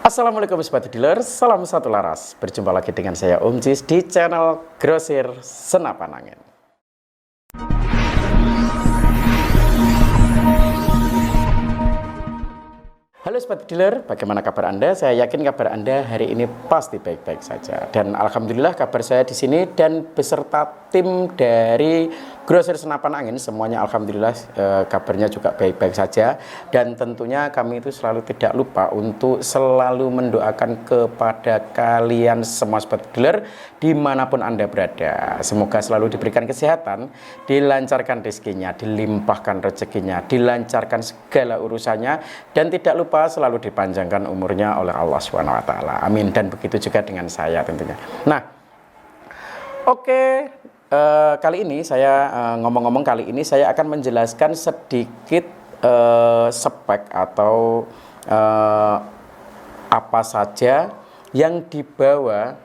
Assalamualaikum sepatu dealer, salam satu laras. Berjumpa lagi dengan saya Om Jis di channel Grosir Senapan Angin. Halo sepatu dealer, bagaimana kabar Anda? Saya yakin kabar Anda hari ini pasti baik-baik saja. Dan alhamdulillah kabar saya di sini dan beserta tim dari Grosir Senapan Angin semuanya alhamdulillah kabarnya juga baik-baik saja. Dan tentunya kami itu selalu tidak lupa untuk selalu mendoakan kepada kalian semua sepatu dealer dimanapun Anda berada. Semoga selalu diberikan kesehatan, dilancarkan rezekinya, dilimpahkan rezekinya, dilancarkan segala urusannya, dan tidak lupa selalu dipanjangkan umurnya oleh Allah SWT. Amin. Dan begitu juga dengan saya tentunya. Nah, oke. Kali ini saya ngomong-ngomong kali ini saya akan menjelaskan sedikit spek atau apa saja yang dibawa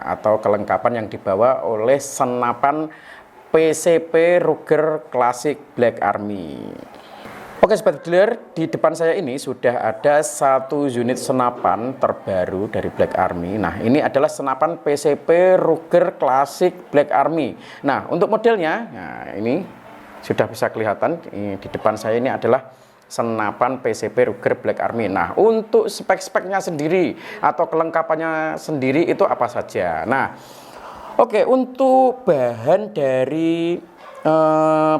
atau kelengkapan yang dibawa oleh senapan PCP Ruger Classic Black Army. Oke sobat dealer, di depan saya ini sudah ada satu unit senapan terbaru dari Black Army. Nah, ini adalah senapan PCP Ruger Classic Black Army. Nah, untuk modelnya, ini sudah bisa kelihatan di depan saya ini adalah senapan PCP Ruger Black Army. Nah, untuk spek-speknya sendiri atau kelengkapannya sendiri itu apa saja? Nah, oke, untuk bahan dari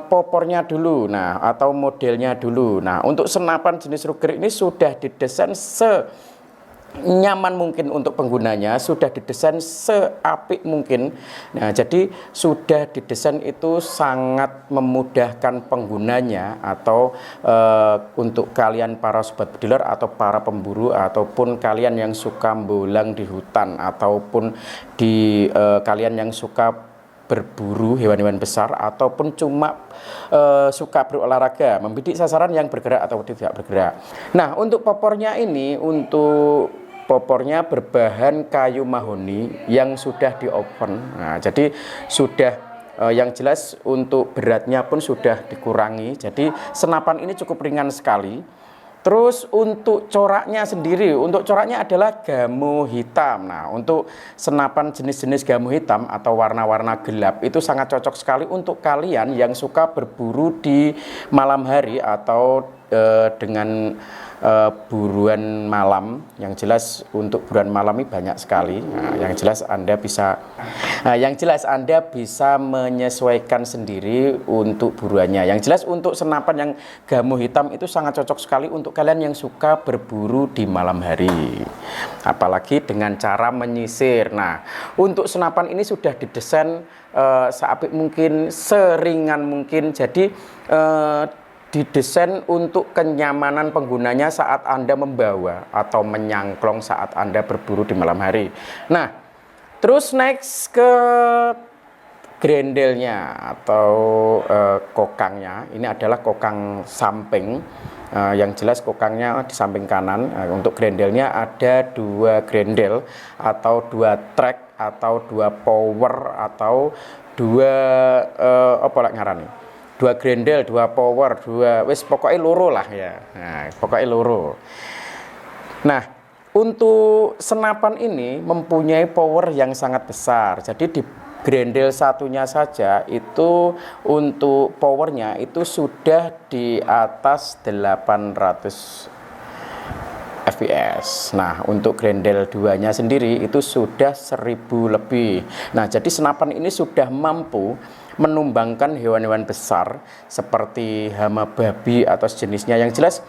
popornya dulu, nah atau modelnya dulu. Nah, untuk senapan jenis Ruger ini sudah didesain senyaman mungkin untuk penggunanya, sudah didesain seapik mungkin. Nah, jadi sudah didesain itu sangat memudahkan penggunanya atau untuk kalian para sobat dealer atau para pemburu ataupun kalian yang suka bolang di hutan ataupun di kalian yang suka berburu hewan-hewan besar ataupun cuma suka berolahraga, membidik sasaran yang bergerak atau tidak bergerak. Nah, untuk popornya ini, untuk popornya berbahan kayu mahoni yang sudah di oven. Nah, jadi sudah yang jelas untuk beratnya pun sudah dikurangi. Jadi senapan ini cukup ringan sekali. Terus untuk coraknya sendiri, untuk coraknya adalah gamu hitam. Nah, untuk senapan jenis-jenis gamu hitam atau warna-warna gelap itu sangat cocok sekali untuk kalian yang suka berburu di malam hari atau dengan buruan malam. Yang jelas untuk buruan malam ini banyak sekali. Nah, yang jelas Anda bisa menyesuaikan sendiri untuk buruannya. Yang jelas untuk senapan yang gamu hitam itu sangat cocok sekali untuk kalian yang suka berburu di malam hari, apalagi dengan cara menyisir. Nah, untuk senapan ini sudah didesain seapik mungkin, seringan mungkin. Jadi didesain untuk kenyamanan penggunanya saat Anda membawa atau menyangklong saat Anda berburu di malam hari. Nah, terus next ke grendelnya atau kokangnya. Ini adalah kokang samping. Yang jelas kokangnya di samping kanan. Untuk grendelnya ada dua grendel atau dua track atau dua power atau dua apa lek ngarani? Dua grendel, dua power, dua wis pokoknya loro lah ya. Nah, pokoknya loro. Nah, untuk senapan ini mempunyai power yang sangat besar. Jadi di grendel satunya saja itu untuk powernya itu sudah di atas 800 fps. Nah, untuk grendel duanya sendiri itu sudah 1000 lebih. Nah, jadi senapan ini sudah mampu menumbangkan hewan-hewan besar seperti hama babi atau sejenisnya. Yang jelas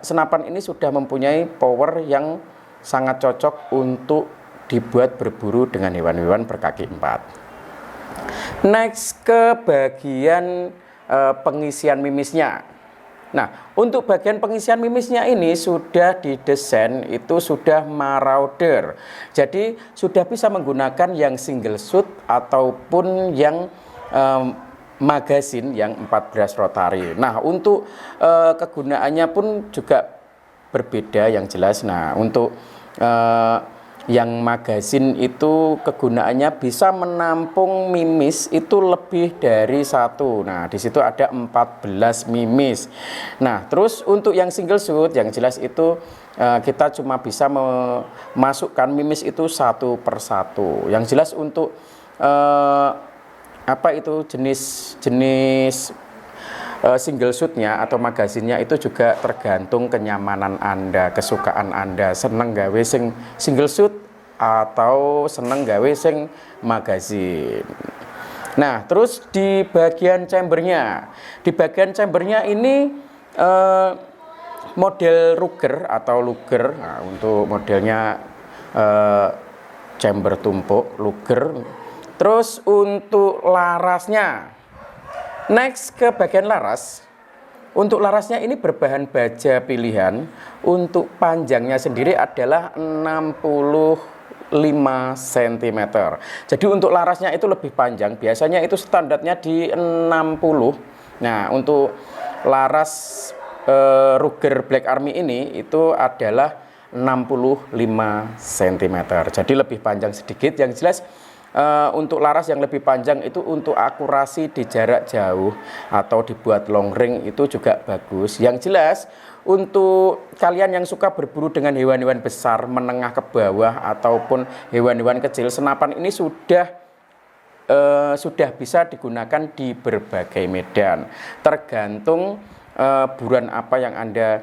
senapan ini sudah mempunyai power yang sangat cocok untuk dibuat berburu dengan hewan-hewan berkaki 4. Next ke bagian pengisian mimisnya. Nah, untuk bagian pengisian mimisnya ini sudah didesain itu sudah marauder. Jadi sudah bisa menggunakan yang single shoot ataupun yang magazin yang 14 rotary. Nah, untuk kegunaannya pun juga berbeda yang jelas. Nah, untuk Yang magazin itu kegunaannya bisa menampung mimis itu lebih dari satu. Nah, di situ ada 14 mimis. Nah, terus untuk yang single shoot yang jelas itu kita cuma bisa memasukkan mimis itu satu per satu. Yang jelas untuk apa itu jenis single shootnya atau magazinnya itu juga tergantung kenyamanan Anda, kesukaan Anda, seneng gawe sing single shoot atau seneng gawe sing magazin. Nah, terus di bagian chambernya ini model Ruger atau Luger. Nah, untuk modelnya chamber tumpuk Luger. Terus untuk larasnya, next ke bagian laras. Untuk larasnya ini berbahan baja pilihan. Untuk panjangnya sendiri adalah 65 cm. Jadi untuk larasnya itu lebih panjang. Biasanya itu standarnya di 60. Nah, untuk laras Ruger Black Army ini itu adalah 65 cm. Jadi lebih panjang sedikit. Yang jelas untuk laras yang lebih panjang itu untuk akurasi di jarak jauh atau dibuat long range itu juga bagus. Yang jelas untuk kalian yang suka berburu dengan hewan-hewan besar, menengah ke bawah ataupun hewan-hewan kecil, senapan ini sudah bisa digunakan di berbagai medan. Tergantung buruan apa yang Anda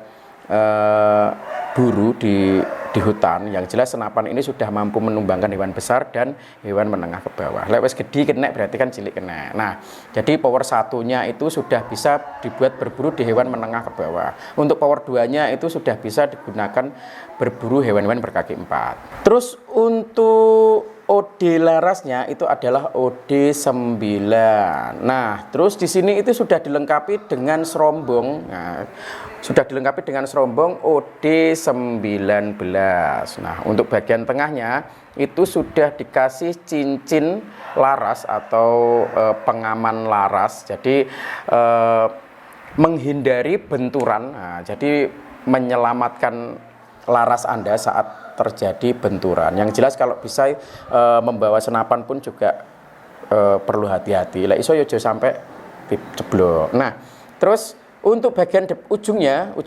buru di hutan. Yang jelas senapan ini sudah mampu menumbangkan hewan besar dan hewan menengah ke bawah. Lek wis gede kena berarti kan cilik kena. Nah, jadi power satunya itu sudah bisa dibuat berburu di hewan menengah ke bawah. Untuk power 2-nya itu sudah bisa digunakan berburu hewan-hewan berkaki 4. Terus untuk OD larasnya itu adalah OD 9. Nah, terus di sini itu sudah dilengkapi dengan serombong. Nah, sudah dilengkapi dengan serombong OD 19. Nah, untuk bagian tengahnya itu sudah dikasih cincin laras atau pengaman laras. Jadi menghindari benturan. Nah, jadi menyelamatkan laras Anda saat terjadi benturan. Yang jelas kalau bisa membawa senapan pun juga perlu hati-hati. Lah iso yo sampai jeblok. Nah, terus untuk bagian ujung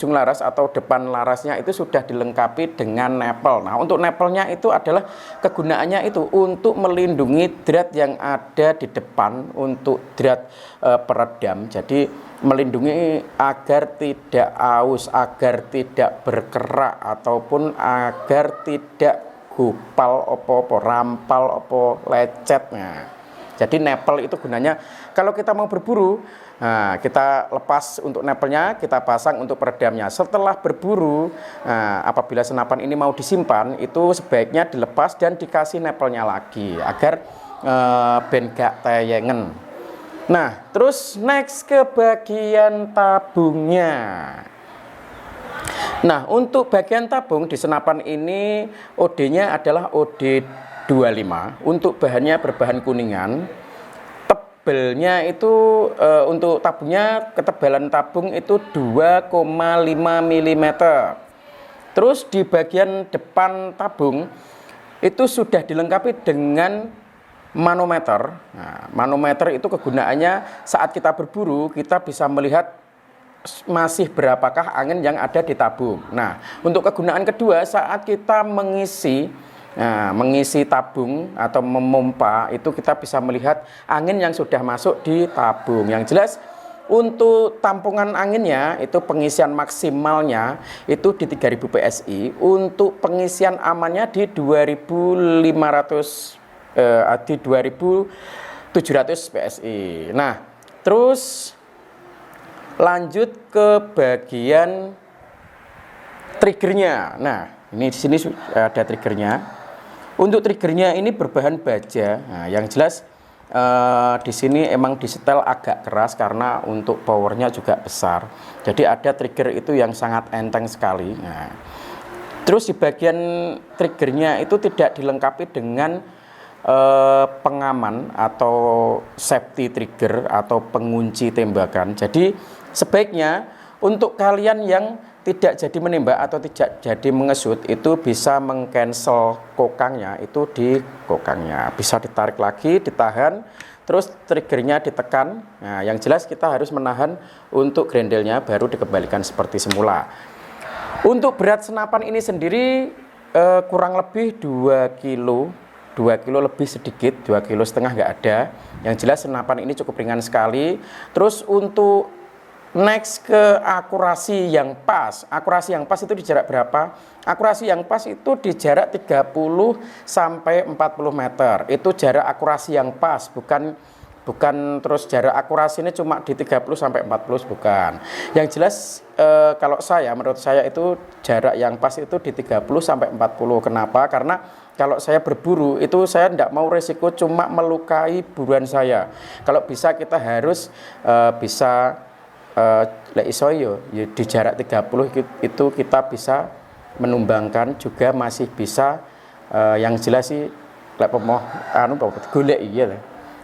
laras atau depan larasnya itu sudah dilengkapi dengan nepel. Nah, untuk nepelnya itu adalah kegunaannya itu untuk melindungi drat yang ada di depan, untuk drat peredam. Jadi melindungi agar tidak aus, agar tidak berkerak ataupun agar tidak gupal opo-opo, rampal opo lecet. Nah, jadi nepel itu gunanya kalau kita mau berburu, nah, kita lepas untuk nepelnya, kita pasang untuk peredamnya. Setelah berburu, nah, apabila senapan ini mau disimpan, itu sebaiknya dilepas dan dikasih nepelnya lagi agar ben gak teyengen. Nah, terus next ke bagian tabungnya. Nah, untuk bagian tabung di senapan ini OD-nya adalah OD 25. Untuk bahannya berbahan kuningan. Tebelnya itu untuk tabungnya, ketebalan tabung itu 2,5 mm. Terus di bagian depan tabung itu sudah dilengkapi dengan manometer. Nah, manometer itu kegunaannya saat kita berburu, kita bisa melihat masih berapakah angin yang ada di tabung. Nah, untuk kegunaan kedua saat kita mengisi tabung atau memompa, itu kita bisa melihat angin yang sudah masuk di tabung. Yang jelas untuk tampungan anginnya itu pengisian maksimalnya itu di 3000 PSI, untuk pengisian amannya di 2700 PSI. Nah, terus lanjut ke bagian triggernya. Nah, ini di sini ada triggernya. Untuk triggernya ini berbahan baja. Nah, yang jelas di sini emang disetel agak keras karena untuk powernya juga besar. Jadi ada trigger itu yang sangat enteng sekali. Nah, terus di bagian triggernya itu tidak dilengkapi dengan pengaman atau safety trigger atau pengunci tembakan. Jadi sebaiknya untuk kalian yang tidak jadi menembak atau tidak jadi mengesut, itu bisa mengcancel kokangnya, itu di kokangnya. Bisa ditarik lagi, ditahan, terus triggernya ditekan. Nah, yang jelas kita harus menahan untuk grendelnya, baru dikembalikan seperti semula. Untuk berat senapan ini sendiri kurang lebih 2 kilo. 2 kilo lebih sedikit, 2,5 kilo nggak ada. Yang jelas senapan ini cukup ringan sekali. Terus untuk next ke akurasi yang pas. Akurasi yang pas itu di jarak berapa? Akurasi yang pas itu di jarak 30 sampai 40 meter. Itu jarak akurasi yang pas, bukan terus jarak akurasi ini cuma di 30 sampai 40, bukan. Yang jelas kalau menurut saya itu jarak yang pas itu di 30 sampai 40. Kenapa? Karena kalau saya berburu itu saya tidak mau resiko cuma melukai buruan saya. Kalau bisa kita harus bisa di jarak 30 itu kita bisa menumbangkan, juga masih bisa yang jelas sih lek pemoh golek iya lah.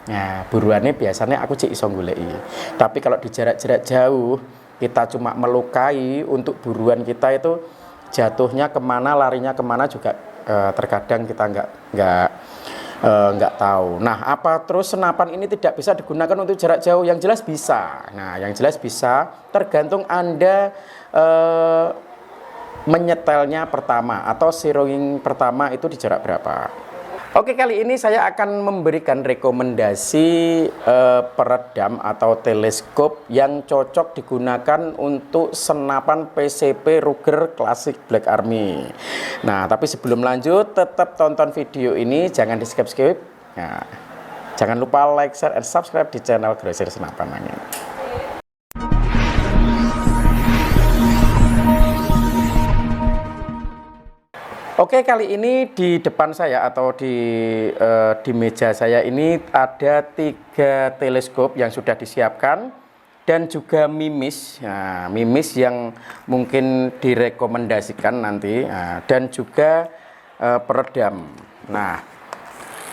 Nah, buruannya biasanya aku cek iso goleki. Tapi kalau di jarak-jarak jauh kita cuma melukai, untuk buruan kita itu jatuhnya kemana, larinya kemana juga terkadang kita nggak tahu. Nah, apa terus senapan ini tidak bisa digunakan untuk jarak jauh? Yang jelas bisa. Nah, yang jelas bisa, tergantung Anda menyetelnya pertama atau zeroing pertama itu di jarak berapa. Oke, kali ini saya akan memberikan rekomendasi peredam atau teleskop yang cocok digunakan untuk senapan PCP Ruger Classic Black Army. Nah, tapi sebelum lanjut, tetap tonton video ini, jangan di skip-skip. Nah, jangan lupa like, share, and subscribe di channel Grosir Senapan Angin. Oke, kali ini di depan saya atau di meja saya ini ada 3 teleskop yang sudah disiapkan dan juga mimis. Nah, mimis yang mungkin direkomendasikan nanti, dan juga peredam. Nah,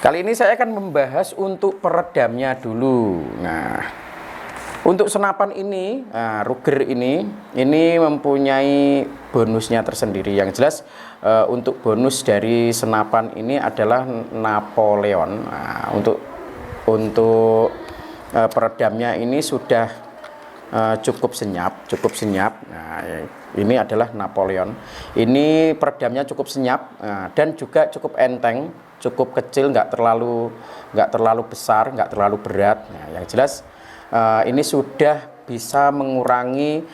kali ini saya akan membahas untuk peredamnya dulu. Nah, untuk senapan ini, Ruger ini mempunyai bonusnya tersendiri. Yang jelas untuk bonus dari senapan ini adalah Napoleon. Nah, untuk peredamnya ini sudah cukup senyap. Nah, ini adalah Napoleon. Ini peredamnya cukup senyap, dan juga cukup enteng, cukup kecil, nggak terlalu besar, nggak terlalu berat. Nah, yang jelas ini sudah bisa mengurangi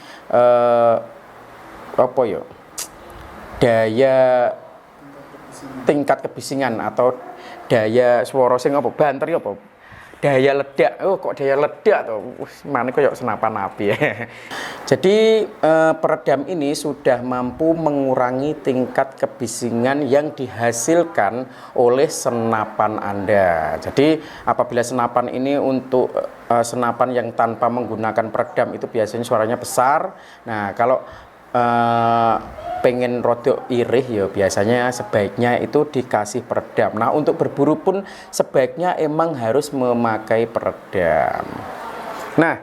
daya tingkat kebisingan atau daya suara sing banter daya ledak. Kok daya ledak tuh, mana kok senapan api ya. Jadi peredam ini sudah mampu mengurangi tingkat kebisingan yang dihasilkan oleh senapan Anda. Jadi apabila senapan ini untuk senapan yang tanpa menggunakan peredam itu biasanya suaranya besar. Nah, kalau pengen rodok irih ya biasanya sebaiknya itu dikasih peredam. Nah, untuk berburu pun sebaiknya emang harus memakai peredam. Nah,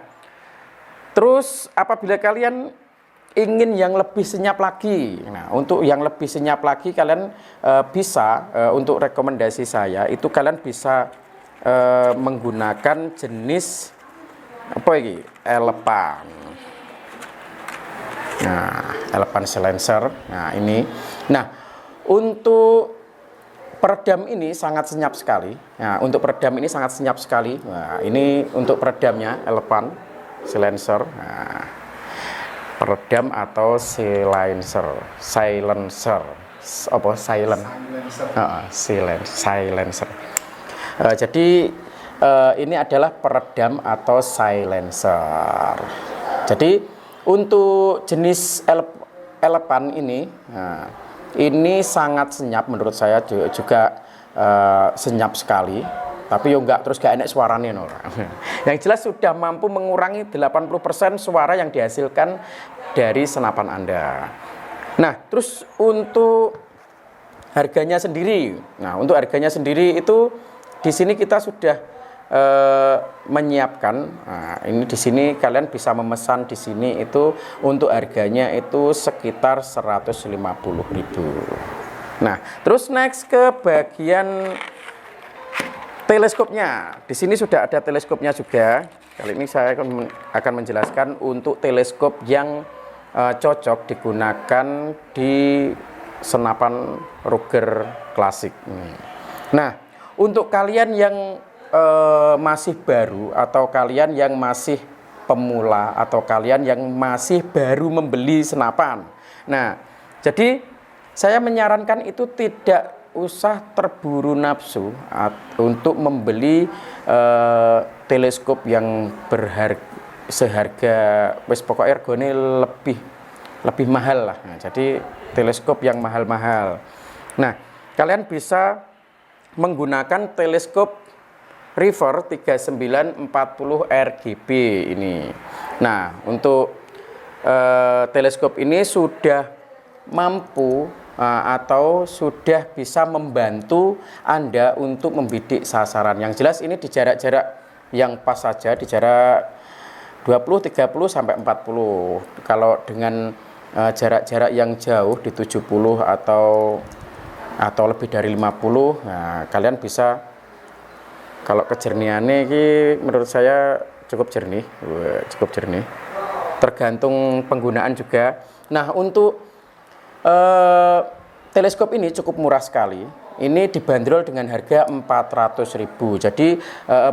terus apabila kalian ingin yang lebih senyap lagi, nah untuk yang lebih senyap lagi kalian bisa untuk rekomendasi saya itu kalian bisa menggunakan jenis Elepan. Nah, Elepan silencer. Nah, ini. Nah, untuk peredam ini sangat senyap sekali. Nah, untuk peredam ini sangat senyap sekali. Nah, ini untuk peredamnya Elepan silencer. Nah, peredam atau silencer. Silencer. Jadi ini adalah peredam atau silencer. Jadi untuk jenis Elepan ini, ini sangat senyap menurut saya, juga senyap sekali. Tapi yo enggak enak suaranya. Yang jelas sudah mampu mengurangi 80% suara yang dihasilkan dari senapan Anda. Nah, terus untuk harganya sendiri. Nah, untuk harganya sendiri itu di sini kita sudah menyiapkan. Nah, ini di sini kalian bisa memesan di sini itu untuk harganya itu sekitar 150.000. Nah, terus next ke bagian teleskopnya. Di sini sudah ada teleskopnya juga. Kali ini saya akan menjelaskan untuk teleskop yang cocok digunakan di senapan Ruger klasik. Nah, untuk kalian yang masih baru atau kalian yang masih pemula atau kalian yang masih baru membeli senapan. Nah, jadi saya menyarankan itu tidak usah terburu nafsu untuk membeli teleskop yang seharga wis pokoknya regane lebih mahal lah. Nah, jadi teleskop yang mahal-mahal. Nah, kalian bisa menggunakan teleskop River 3940 RGB ini. Nah, untuk teleskop ini sudah mampu atau sudah bisa membantu Anda untuk membidik sasaran. Yang jelas ini di jarak-jarak yang pas saja, di jarak 20, 30 sampai 40. Kalau dengan jarak-jarak yang jauh di 70 atau lebih dari 50, nah kalian bisa, kalau kejernihannya ini menurut saya cukup jernih, tergantung penggunaan juga. Nah, untuk teleskop ini cukup murah sekali. Ini dibanderol dengan harga 400.000. Jadi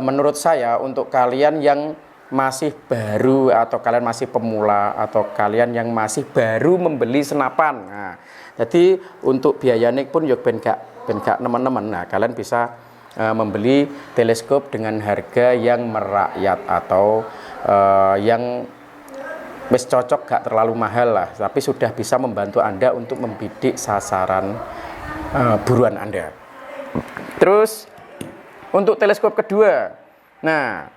menurut saya untuk kalian yang masih baru atau kalian masih pemula atau kalian yang masih baru membeli senapan, nah, jadi untuk biayanya pun yuk ben gak teman-teman. Nah, kalian bisa membeli teleskop dengan harga yang merakyat atau yang wis cocok, gak terlalu mahal lah, tapi sudah bisa membantu Anda untuk membidik sasaran buruan Anda. Terus untuk teleskop kedua, nah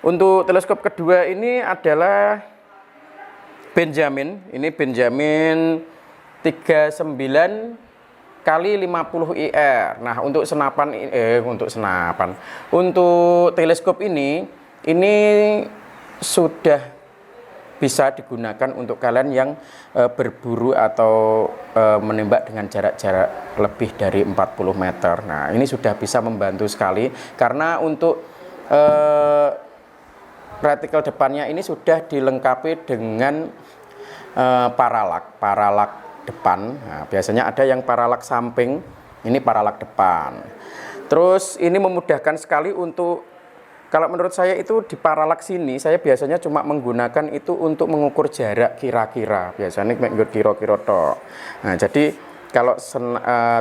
untuk teleskop kedua ini adalah Benjamin. Ini Benjamin 39 kali 50 IR. Nah, untuk teleskop ini sudah bisa digunakan untuk kalian yang berburu atau menembak dengan jarak-jarak lebih dari 40 meter. Nah, ini sudah bisa membantu sekali karena untuk retikel depannya ini sudah dilengkapi dengan paralak depan. Nah, biasanya ada yang paralak samping, ini paralak depan. Terus ini memudahkan sekali untuk, kalau menurut saya itu di paralak sini saya biasanya cuma menggunakan itu untuk mengukur jarak kira-kira, biasanya mengukur kira-kira toh. Nah, jadi kalau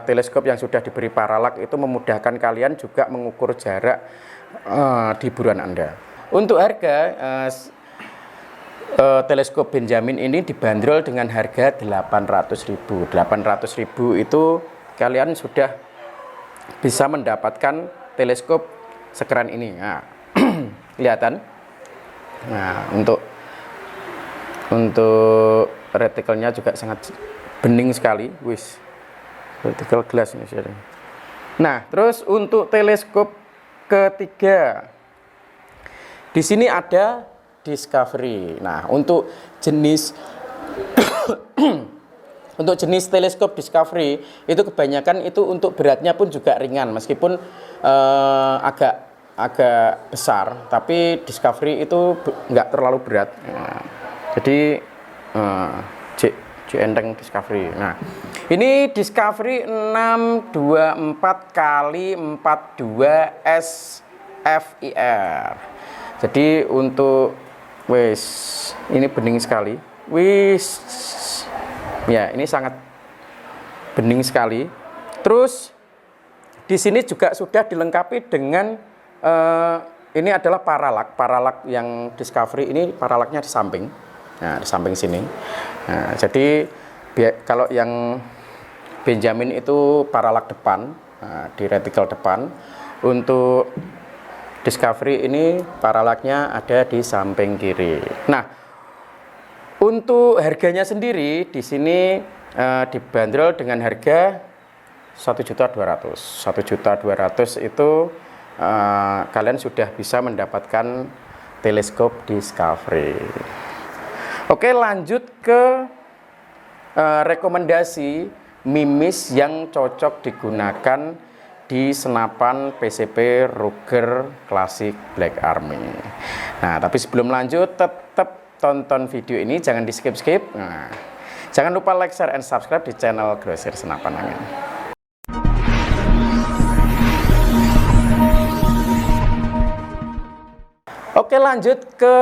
teleskop yang sudah diberi paralak itu memudahkan kalian juga mengukur jarak di buruan Anda. Untuk harga teleskop Benjamin ini dibanderol dengan harga 800.000. 800.000 itu kalian sudah bisa mendapatkan teleskop sekeren ini. Nah, kelihatan. Nah, untuk retikelnya juga sangat bening sekali, wis. Retikel gelas ini. Nah, terus untuk teleskop ketiga, di sini ada Discovery. Nah, untuk jenis teleskop Discovery itu kebanyakan itu untuk beratnya pun juga ringan, meskipun agak besar, tapi Discovery itu nggak terlalu berat. Nah, jadi enteng Discovery. Nah, ini Discovery 624 kali 42 SFIR. Jadi untuk ini bening sekali. Ya, ini sangat bening sekali. Terus di sini juga sudah dilengkapi dengan ini adalah paralak yang Discovery ini paralaknya di samping. Nah, di samping sini. Nah, jadi kalau yang Benjamin itu paralak depan, di retikel depan. Untuk Discovery ini paralaknya ada di samping kiri. Nah, untuk harganya sendiri di sini dibanderol dengan harga 1.200.000. 1.200.000 itu kalian sudah bisa mendapatkan teleskop Discovery. Oke, lanjut ke rekomendasi mimis yang cocok digunakan di senapan PCP Ruger Classic Black Army. Nah, tapi sebelum lanjut, tetap tonton video ini, jangan di skip-skip. Nah, jangan lupa like, share, and subscribe di channel Grosir Senapan Angin. Oke, lanjut ke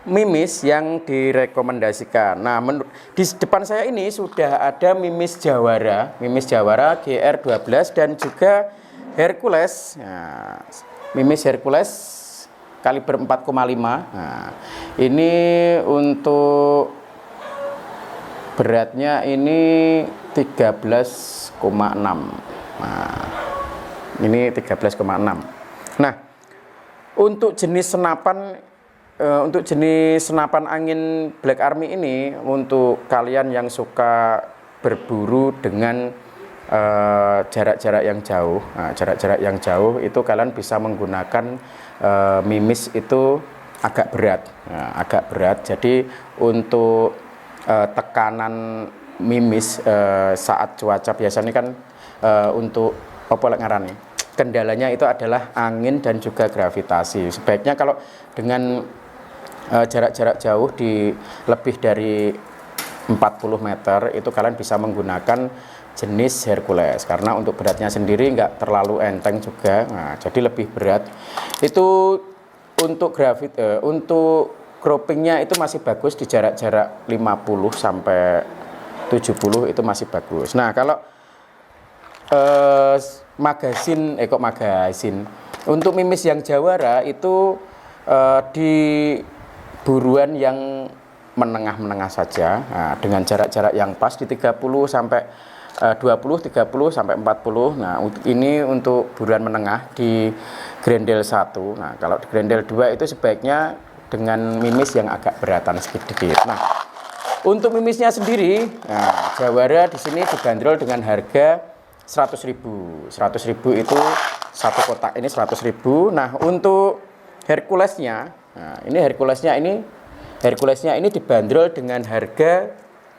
mimis yang direkomendasikan. Nah, di depan saya ini sudah ada mimis Jawara GR12 dan juga Hercules. Nah, mimis Hercules kaliber 4,5. Nah, ini untuk beratnya ini 13,6. Nah, ini 13,6. Nah, untuk jenis senapan angin Black Army ini, untuk kalian yang suka berburu dengan jarak-jarak yang jauh, jarak-jarak yang jauh itu kalian bisa menggunakan mimis itu agak berat. Jadi untuk tekanan mimis saat cuaca biasanya kan untuk apa ngarani, kendalanya itu adalah angin dan juga gravitasi. Sebaiknya kalau dengan jarak-jarak jauh di lebih dari 40 meter itu kalian bisa menggunakan jenis Hercules, karena untuk beratnya sendiri nggak terlalu enteng juga. Nah, jadi lebih berat. Itu untuk untuk groupingnya itu masih bagus di jarak-jarak 50 sampai 70 itu masih bagus. Nah, kalau magasin untuk mimis yang Jawara itu di buruan yang menengah-menengah saja, dengan jarak-jarak yang pas di 30 sampai 20, 30 sampai 40. Nah, ini untuk buruan menengah di Grendel 1. Nah, kalau di Grendel 2 itu sebaiknya dengan mimis yang agak beratan sedikit. Nah, untuk mimisnya sendiri, Jawara di sini dibanderol dengan harga 100.000. 100.000 itu satu kotak ini 100.000. Nah, untuk Herculesnya, Herculesnya ini dibanderol dengan harga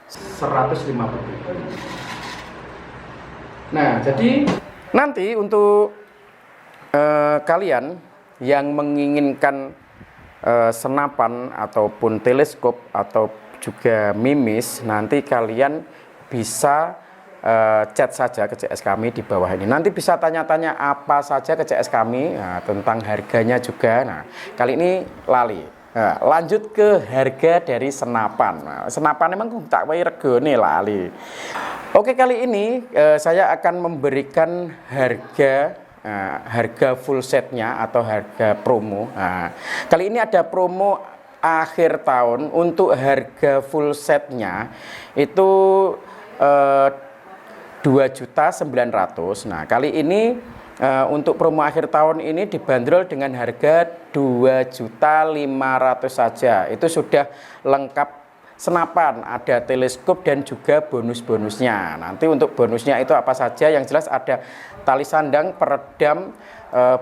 150.000. Nah, jadi nanti untuk kalian yang menginginkan senapan ataupun teleskop atau juga mimis, nanti kalian bisa chat saja ke CS kami di bawah ini. Nanti bisa tanya-tanya apa saja ke CS kami, tentang harganya juga. Nah, kali ini lali. Nah, lanjut ke harga dari senapan. Nah, senapan memang tak wae regane lali. Oke, kali ini saya akan memberikan harga full setnya atau harga promo. Nah, kali ini ada promo akhir tahun. Untuk harga full setnya itu 2.900.000. Nah, kali ini untuk promo akhir tahun ini dibanderol dengan harga 2.500.000 saja. Itu sudah lengkap senapan, ada teleskop dan juga bonus-bonusnya. Nanti untuk bonusnya itu apa saja? Yang jelas ada tali sandang, peredam,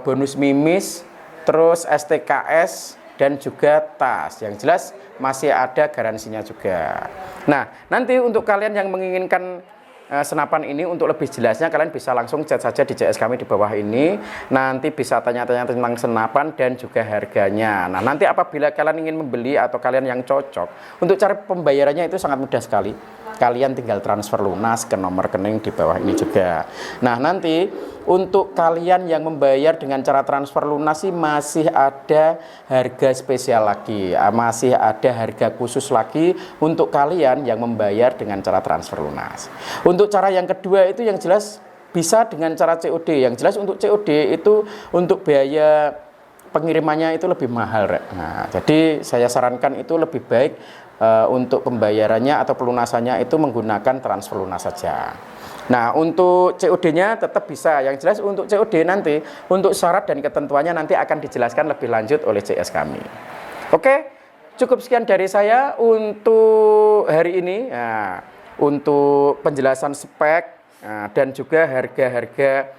bonus mimis, terus STKS dan juga tas. Yang jelas masih ada garansinya juga. Nah, nanti untuk kalian yang menginginkan senapan ini, untuk lebih jelasnya kalian bisa langsung chat saja di CS kami di bawah ini. Nanti bisa tanya-tanya tentang senapan dan juga harganya. Nah, nanti apabila kalian ingin membeli atau kalian yang cocok, untuk cara pembayarannya itu sangat mudah sekali. Kalian tinggal transfer lunas ke nomor rekening di bawah ini juga. Nah, nanti untuk kalian yang membayar dengan cara transfer lunas sih masih ada harga spesial lagi, masih ada harga khusus lagi untuk kalian yang membayar dengan cara transfer lunas. Untuk cara yang kedua itu yang jelas bisa dengan cara COD. Yang jelas untuk COD itu untuk biaya pengirimannya itu lebih mahal, Rek. Nah, jadi saya sarankan itu lebih baik untuk pembayarannya atau pelunasannya itu menggunakan transfer lunas saja. Nah, untuk COD-nya tetap bisa. Yang jelas untuk COD nanti, untuk syarat dan ketentuannya nanti akan dijelaskan lebih lanjut oleh CS kami. Oke, cukup sekian dari saya untuk hari ini. Nah, untuk penjelasan spek dan juga harga-harga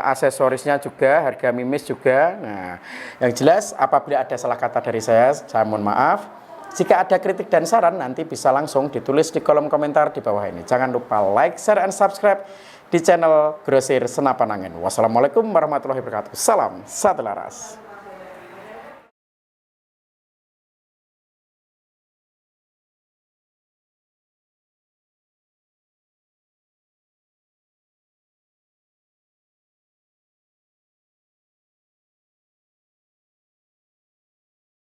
aksesorisnya juga, harga mimis juga. Nah, yang jelas apabila ada salah kata dari saya mohon maaf. Jika ada kritik dan saran nanti bisa langsung ditulis di kolom komentar di bawah ini. Jangan lupa like, share, and subscribe di channel Grosir Senapan Angin. Wassalamualaikum warahmatullahi wabarakatuh. Salam satu laras.